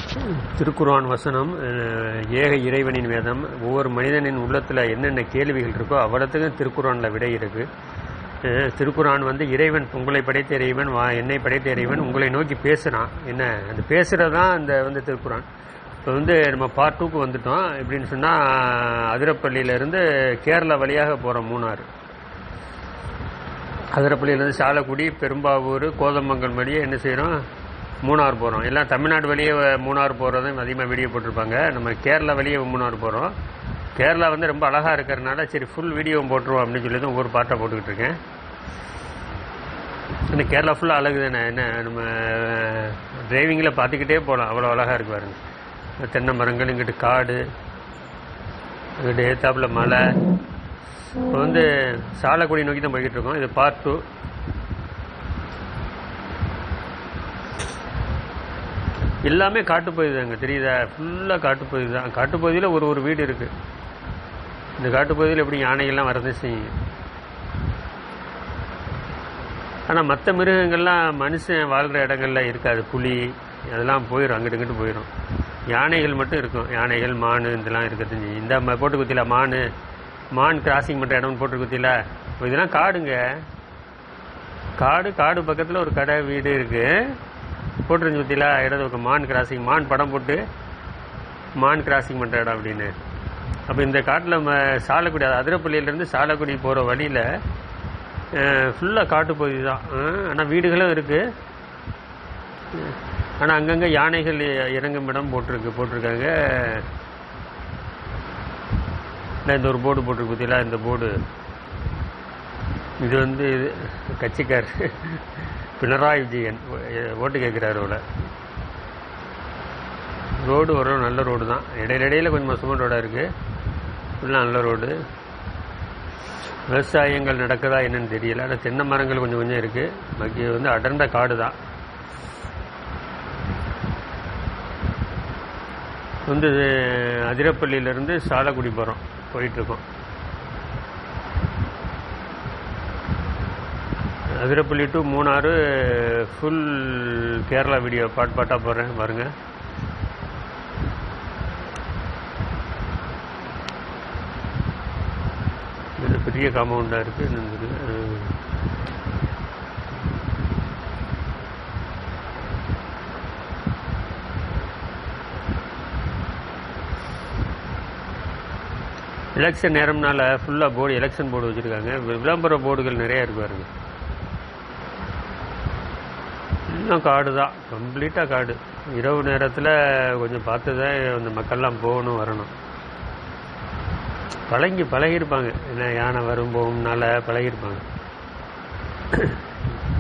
திருக்குர்ஆன் வசனம் ஏக இறைவனின் வேதம். ஒவ்வொரு மனிதனின் உள்ளத்தில் என்னென்ன கேள்விகள் இருக்கோ அவ்வளோத்துக்கும் திருக்குர்ஆனில் விடை இருக்குது. திருக்குர்ஆன் இறைவன், உங்களை படைத்த இறைவன், என்னை படைத்த இறைவன் உங்களை நோக்கி பேசுகிறான். என்ன அந்த பேசுகிறது தான் அந்த திருக்குர்ஆன். இப்போ நம்ம பார்ட் 2க்கு வந்துட்டோம். எப்படின்னு சொன்னால், அதிரப்பள்ளியிலேருந்து கேரளா வழியாக போகிறோம் மூணாறு. அதிரப்பள்ளியிலேருந்து சாலக்குடி, பெரும்பாவூர், கோதமங்கல் வழியே என்ன செய்கிறோம், மூணாறு போகிறோம். எல்லாம் தமிழ்நாடு வழியே மூணாறு போகிறதும் அதிகமாக வீடியோ போட்டிருப்பாங்க. நம்ம கேரளா வழியே மூணாறு போகிறோம். கேரளா ரொம்ப அழகாக இருக்கிறதுனால சரி ஃபுல் வீடியோவும் போட்டுருவோம் அப்படின்னு சொல்லி தான் ஒவ்வொரு பார்ட்டாக போட்டுக்கிட்டு இருக்கேன். இந்த கேரளா ஃபுல்லாக அழகு தானே. என்ன நம்ம டிரைவிங்கில் பார்த்துக்கிட்டே போகலாம், அவ்வளோ அழகாக இருக்கு பாருங்க. தென்னை மரங்கள், இங்கிட்டு காடு, இங்கிட்டு ஏத்தாப்பில் மலை. இப்போ சாலக்குடி நோக்கி தான் போய்கிட்டு இருக்கோம். இது பார்ட் 2. எல்லாமே காட்டுப்பகுதி தாங்க, தெரியுதா? ஃபுல்லாக காட்டுப்பகுதி தான். காட்டுப்பகுதியில் ஒரு வீடு இருக்குது. இந்த காட்டுப்பகுதியில் எப்படி யானைகள்லாம் வரதான் செய்யும். ஆனால் மற்ற மிருகங்கள்லாம் மனுஷன் வாழ்கிற இடங்கள்ல இருக்காது. புலி அதெல்லாம் போயிடும், அங்கிட்டு இங்கிட்டு போயிடும். யானைகள் மட்டும் இருக்கும். யானைகள், மான் இதெல்லாம் இருக்கிறது. இந்த போட்டு குத்தில மான் கிராசிங் பண்ணுற இடம்னு போட்டு குத்தில. இதெல்லாம் காடுங்க. காடு பக்கத்தில் ஒரு கடை, வீடு இருக்குது. போட்டுருந்துச்சு குத்தில இடது பக்கம் மான் கிராசிங், மான் படம் போட்டு மான் கிராசிங் பண்ணுற இடம் அப்படின்னு. அப்போ இந்த காட்டில் சாலக்குடி, அதிரப்பள்ளியிலேருந்து சாலக்குடி போகிற வழியில் ஃபுல்லாக காட்டுப்பகுதி தான். ஆனால் வீடுகளும் இருக்குது. ஆனால் அங்கங்கே யானைகள் இறங்கும் இடம் போட்டிருக்காங்க. இந்த ஒரு போர்டு போட்டிருக்கு பார்த்தீங்களா, இந்த போர்டு. இது இது கட்சிக்கார் பினராயி விஜயன் ஓட்டு கேட்குறாரு போல. ரோடு ஓரளவு நல்ல ரோடு தான். இடையில கொஞ்சம் மோசமான ரோடாக இருக்குது. ஃபுல்லாக நல்ல ரோடு. விவசாயங்கள் நடக்குதா என்னன்னு தெரியல. ஆனால் தென்னை மரங்கள் கொஞ்சம் இருக்குது. பாக்கி அடர்ந்த காடு தான். அதிரப்பள்ளியிலேருந்து சாலக்குடி போயிட்டுருக்கோம். Athirappilly to Munnar full Kerala video பாட்டாக போடுறேன் பாருங்கள். இது பெரிய காம்பவுண்டாக இருக்குது. எலெக்ஷன் நேரம்னால ஃபுல்லாக போர்டு, எலெக்ஷன் போர்டு வச்சுருக்காங்க. விளம்பர போர்டுகள் நிறையா இருக்கு பாருங்க. இன்னும் காடு தான், கம்ப்ளீட்டாக காடு. இரவு நேரத்தில் கொஞ்சம் பார்த்து தான் அந்த மக்கள்லாம் போகணும் வரணும். பழகியிருப்பாங்க. ஏன்னா யானை வரும் போகும்னால பழகியிருப்பாங்க.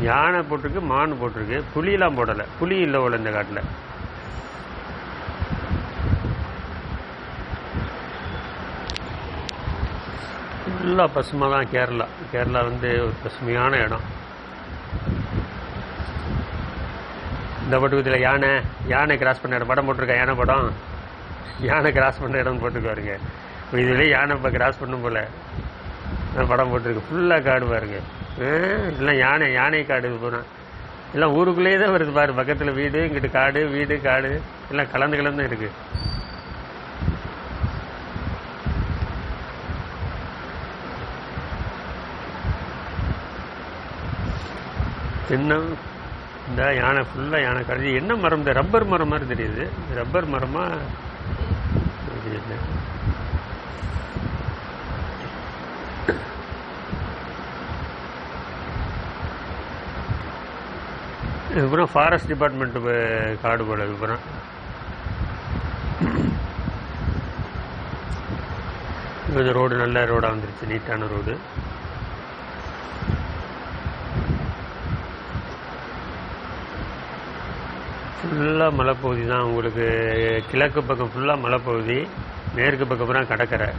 யானை போட்டிருக்கு, மான் போட்டிருக்கு, புலியெல்லாம் போடலை. புலி இல்லை போல இந்த காட்டில். ஃபுல்லாக பசுமை தான் கேரளா. கேரளா ஒரு பசுமையான இடம். இந்த பட்டுக்கத்தில் யானை கிராஸ் பண்ண இடம் படம் போட்டிருக்கேன். யானை கிராஸ் பண்ண இடம் போட்டிருக்காருங்க. இதுலேயே யானை இப்போ கிராஸ் பண்ணும் போல் படம் போட்டிருக்கு. ஃபுல்லாக காடு பாருங்க. இதெல்லாம் யானை காடு. இது போனால் எல்லாம் ஊருக்குள்ளேயே தான் வருது பாரு. பக்கத்தில் வீடு, இங்கிட்டு காடு, வீடு காடு எல்லாம் கலந்து இருக்குது. தென்னம் இந்த யானை ஃபுல்லாக யானை கடைசி. என்ன மரம்? இந்த ரப்பர் மரம் மாதிரி தெரியுது. ரப்பர் மரமாக தெரியல. இதுக்கப்புறம் ஃபாரஸ்ட் டிபார்ட்மெண்ட்டு காடு போல. இதுக்கப்புறம் கொஞ்சம் ரோடு நல்ல ரோடாக வந்துருச்சு, நீட்டான ரோடு. ஃபுல்லாக மலைப்பகுதி தான். உங்களுக்கு கிழக்கு பக்கம் ஃபுல்லாக மலைப்பகுதி, மேற்கு பக்கம் தான் கடற்கரை.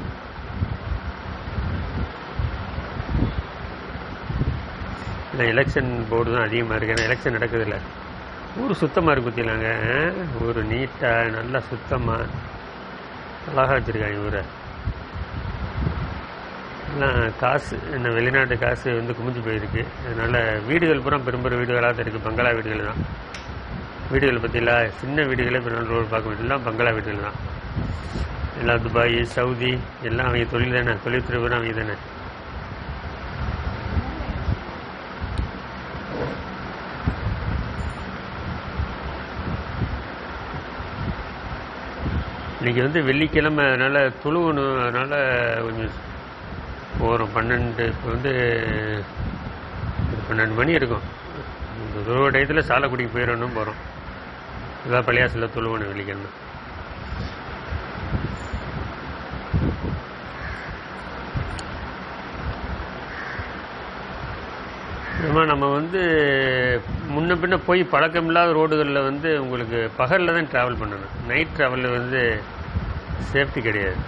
இல்லை எலெக்ஷன் போர்டு தான் அதிகமாக இருக்குது. ஏன்னா எலெக்ஷன் நடக்குதில்ல. ஊர் சுத்தமாக இருக்கு பற்றிலாங்க. ஊர் நீட்டாக நல்லா சுத்தமாக அழகாக வச்சுருக்காங்க ஊரை. எல்லாம் காசு, என்ன வெளிநாட்டு காசு குமிஞ்சு போயிருக்கு. அதனால் வீடுகள் பூரா பெரும்பெரும் வீடுகளாக தான் இருக்குது. பங்களா வீடுகள் தான். வீடுகளை பற்றிலாம் சின்ன வீடுகளே இப்போ ரோடு பார்க்க முடியும், எல்லாம் பங்களா வீடுகள் தான். எல்லாம் துபாய், சவுதி எல்லாம் அவங்க தொழில் தானே, தொழில்துறை பூரா அவங்க தானே. இன்றைக்கி வந்து வெள்ளிக்கிழமை, அதனால் தொழுவணும், அதனால் கொஞ்சம் போகிறோம். 12 இப்போ வந்து 12 மணி இருக்கும். இந்த தொழுவ டயத்தில் சாலக்குடிக்கு போயிடணும் போகிறோம். இதான் பள்ளியாசில் தொழுவணும் வெள்ளிக்கிழமை. நம்ம வந்து முன்ன பின்ன போய் பழக்கமில்லாத ரோடுகளில் வந்து உங்களுக்கு பகலில் தான் ட்ராவல் பண்ணணும். நைட் ட்ராவலில் வந்து சேஃப்டி கிடையாது.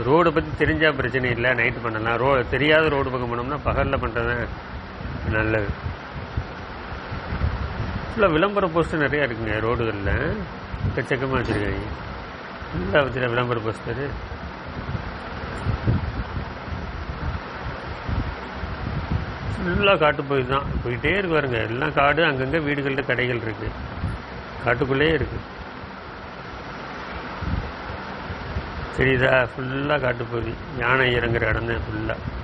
ரோடை பற்றி தெரிஞ்சால் பிரச்சனை இல்லை, நைட்டு பண்ணலாம். தெரியாத ரோடு பக்கம் பண்ணோம்னா பகலில் பண்ணுறது தான் நல்லது. ஃபுல்லாக விளம்பர போஸ்டர் நிறையா இருக்குங்க ரோடுகளில், எக்கச்சக்கமாக வச்சுருக்காங்க. ஃபுல்லாக வச்சுருக்க விளம்பர போஸ்டரு. ஃபுல்லாக காட்டு போய் தான் போயிட்டே இருக்கு பாருங்க. எல்லாம் காடு, அங்கங்கே வீடுகளில் கடைகள் இருக்குது, காட்டுக்குள்ளேயே இருக்குது. சரிதா, ஃபுல்லாக காட்டு போகுது. யானை இறங்குற இடம் தான் ஃபுல்லாக.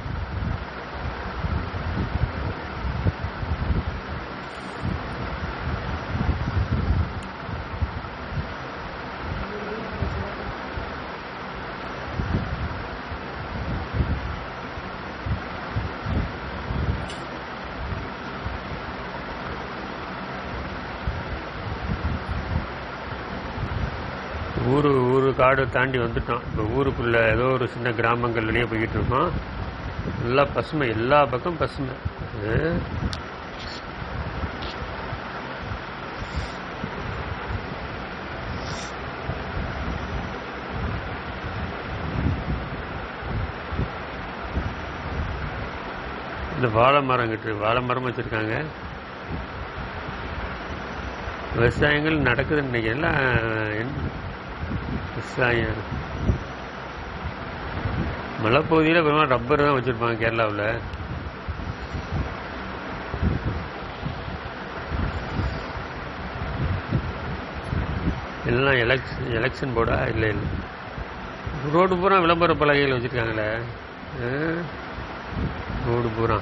ஊரு காடு தாண்டி வந்துட்டோம். இப்போ ஊருக்குள்ளே ஏதோ ஒரு சின்ன கிராமங்கள் வெளியே போய்கிட்டு இருக்கோம். நல்லா பசுமை, எல்லா பக்கம் பசுமை. இந்த வாழை மரம் வச்சுருக்காங்க. விவசாயங்கள் நடக்குதுன்னு நினைக்கிறேன். எல்லாம் விவசாயம் மலைப்பகுதியில் பெரும்பாலும் ரப்பர் தான் வச்சுருப்பாங்க கேரளாவில். எல்லாம் எலெக்ஷன் போர்டா? இல்லை ரோடு பூரா விளம்பர பலகைகள் வச்சுருக்காங்களே. ரோடு பூரா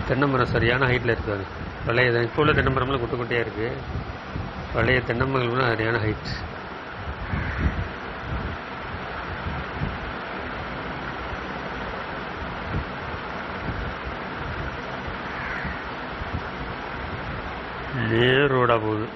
தென்னை மரம் சரியான ஹைட்டில் இருக்காது. பழைய இப்போ உள்ள தென்னை மரம்லாம் குட்டை குட்டையாக இருக்குது. பழைய தென்னை மரம்லாம் சரியான ஹைட். நேர் ரோடாக போகுது.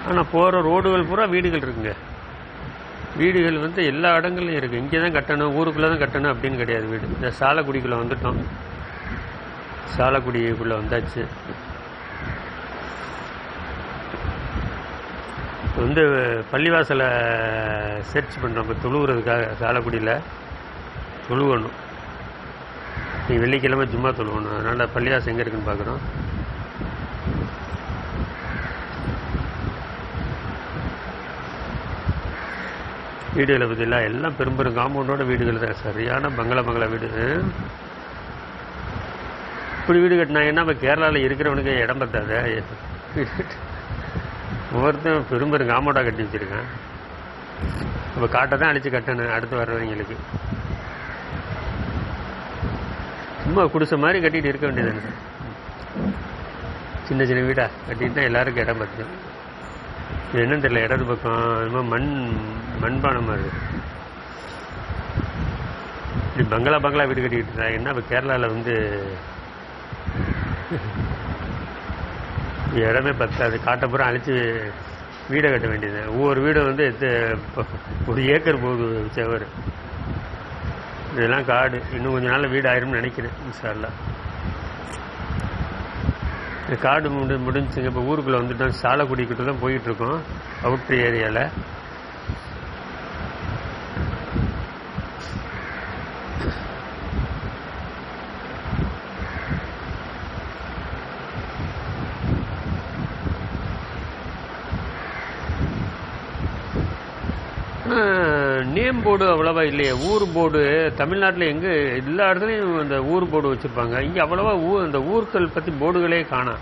ஆனால் போகிற ரோடுகள் பூரா வீடுகள் இருக்குங்க. வீடுகள் வந்து எல்லா இடங்கள்லையும் இருக்குது. இங்கே தான் கட்டணும், ஊருக்குள்ளே தான் கட்டணும் அப்படின்னு கிடையாது. வீடு இந்த சாலக்குடிக்குள்ளே வந்துட்டோம். சாலக்குடிக்குள்ளே வந்தாச்சு. வந்து பள்ளிவாசலை சர்ச் பண்ணுறோம் இப்போ தொழுவுறதுக்காக. சாலக்குடியில் தொழுவணும். நீ வெள்ளிக்கிழமை ஜும்மா தொழுவணும். அதனால் பள்ளிவாசல் எங்கே இருக்குன்னு பார்க்குறோம். வீடுகளை பற்றிலாம் எல்லாம் பெரும் காம்பவுண்டோட வீடுகள் தான். சரியான பங்களா வீடு. இப்படி வீடு கட்டினாங்கன்னா இப்போ கேரளாவில் இருக்கிறவனுக்கு இடம் பத்தாத. ஒவ்வொருத்தரும் பெரும் காம்பவுண்டாக கட்டி வச்சுருக்கேன். இப்போ காட்டை தான் அழித்து கட்டணும் அடுத்து வர்றவங்களுக்கு. சும்மா குடிசை மாதிரி கட்டிகிட்டு இருக்க வேண்டியது. சின்ன சின்ன வீடாக கட்டிட்டு எல்லாருக்கும் இடம் பத்தும். என்னன்னு தெரியல, இடது பக்கம் என்னமோ மண்பானம் மாதிரி இப்படி பங்களா வீடு கட்டிக்கிட்டு இருந்தாங்கன்னா இப்போ கேரளாவில் வந்து இடமே பத்தாது. காட்டப்புறம் அழித்து வீடை கட்ட வேண்டியது. ஒவ்வொரு வீடும் வந்து 1 ஏக்கர் போகுது செவர். இதெல்லாம் காடு. இன்னும் கொஞ்சம் நாளில் வீடு ஆயிரும்னு நினைக்கிறேன் இன்ஷா அல்லாஹ். காடு முடிஞ்சுங்க. இப்போ ஊருக்குள்ளே வந்துட்டோம். சாலக்குடிக்கிட்ட தான் போயிட்டுருக்கோம், அவுட்ரு ஏரியாவில். நேம் போர்டு அவ்வளோவா இல்லையே. ஊர் போர்டு தமிழ்நாட்டில் எங்கே எல்லா இடத்துலையும் அந்த ஊர் போர்டு வச்சுருப்பாங்க. இங்கே அவ்வளோவா அந்த ஊர்கள் பற்றி போர்டுகளே காணோம்.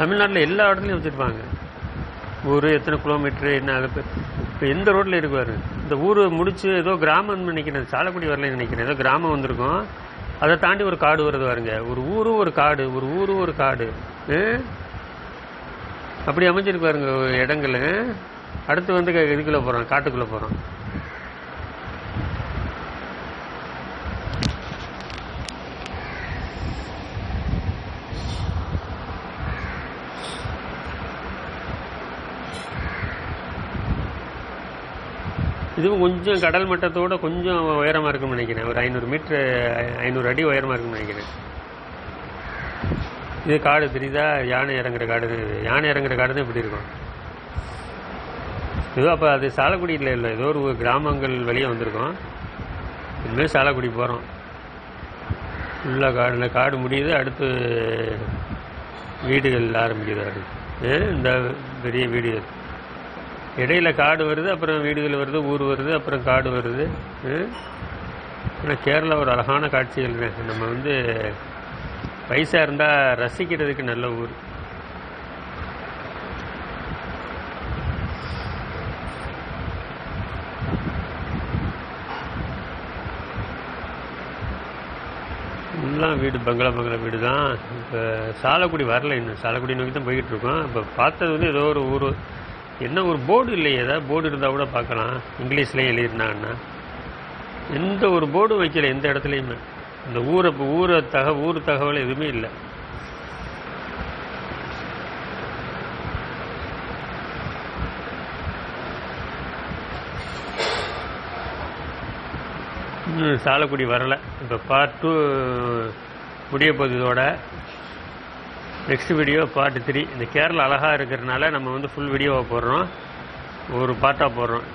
தமிழ்நாட்டில் எல்லா இடத்துலையும் வச்சுருப்பாங்க. ஊர் எத்தனை கிலோமீட்ரு என்ன, அது இப்போ எந்த ரோட்டில் இருக்குவார். இந்த ஊர் முடிச்சு ஏதோ கிராமம்னு நினைக்கிறேன், சாலக்குடி வரலன்னு நினைக்கிறேன், ஏதோ கிராமம் வந்திருக்கும். அதை தாண்டி ஒரு காடு வருது பாருங்க. ஒரு ஊரும் ஒரு காடு, ஒரு ஊரும் ஒரு காடு, அப்படி அமைஞ்சிருக்கு பாருங்க இடங்கள். அடுத்து வந்து இதுக்குள்ளே போகிறோம், காட்டுக்குள்ளே போகிறோம். இதுவும் கொஞ்சம் கடல் மட்டத்தோடு கொஞ்சம் உயரமாக இருக்குன்னு நினைக்கிறேன். ஒரு 500 மீட்ரு 500 அடி உயரமாக இருக்குன்னு நினைக்கிறேன். இது காடு தெரியுதா? யானை இறங்குற காடு. யானை இறங்குற காடு தான் இப்படி இருக்கும். ஏதோ அப்போ அது சாலக்குடியில் இல்லை, ஏதோ ஒரு கிராமங்கள் வழியே வந்திருக்கோம். இனிமேல் சாலக்குடி போகிறோம். ஃபுல்லாக காடு. இந்த காடு முடியுது, அடுத்து வீடுகள் ஆரம்பிக்குது. அடுத்து இந்த பெரிய வீடு, இடையில காடு வருது, அப்புறம் வீடுகள் வருது, ஊர் வருது, அப்புறம் காடு வருது. ஆனால் கேரளா ஒரு அழகான காட்சிகள். நம்ம வந்து வயசாக இருந்தால் ரசிக்கிறதுக்கு நல்ல ஊர். எல்லாம் வீடு பங்களா வீடு தான். இப்போ சாலக்குடி வரல, இன்னும் சாலக்குடி நோக்கி தான் போய்கிட்டு இருக்கோம். இப்போ பார்த்தது வந்து ஏதோ ஒரு ஊர். என்ன ஒரு போர்டு இல்லையே. ஏதாவது போர்டு இருந்தால் கூட பார்க்கலாம். இங்கிலீஷ்லேயும் எழுதிருந்தாங்கன்னா. எந்த ஒரு போர்டும் வைக்கல எந்த இடத்துலையுமே. இந்த ஊர் தகவல் எதுவுமே இல்லை. சாலக்குடி வரலை. இப்போ பார்ட் 2 முடிய போகுது. இதோட நெக்ஸ்ட் வீடியோ பார்ட் 3. இந்த கேரளா அழகாக இருக்கிறதுனால நம்ம வந்து ஃபுல் வீடியோவை போடுறோம், ஒரு பார்ட்டாக போடுறோம்.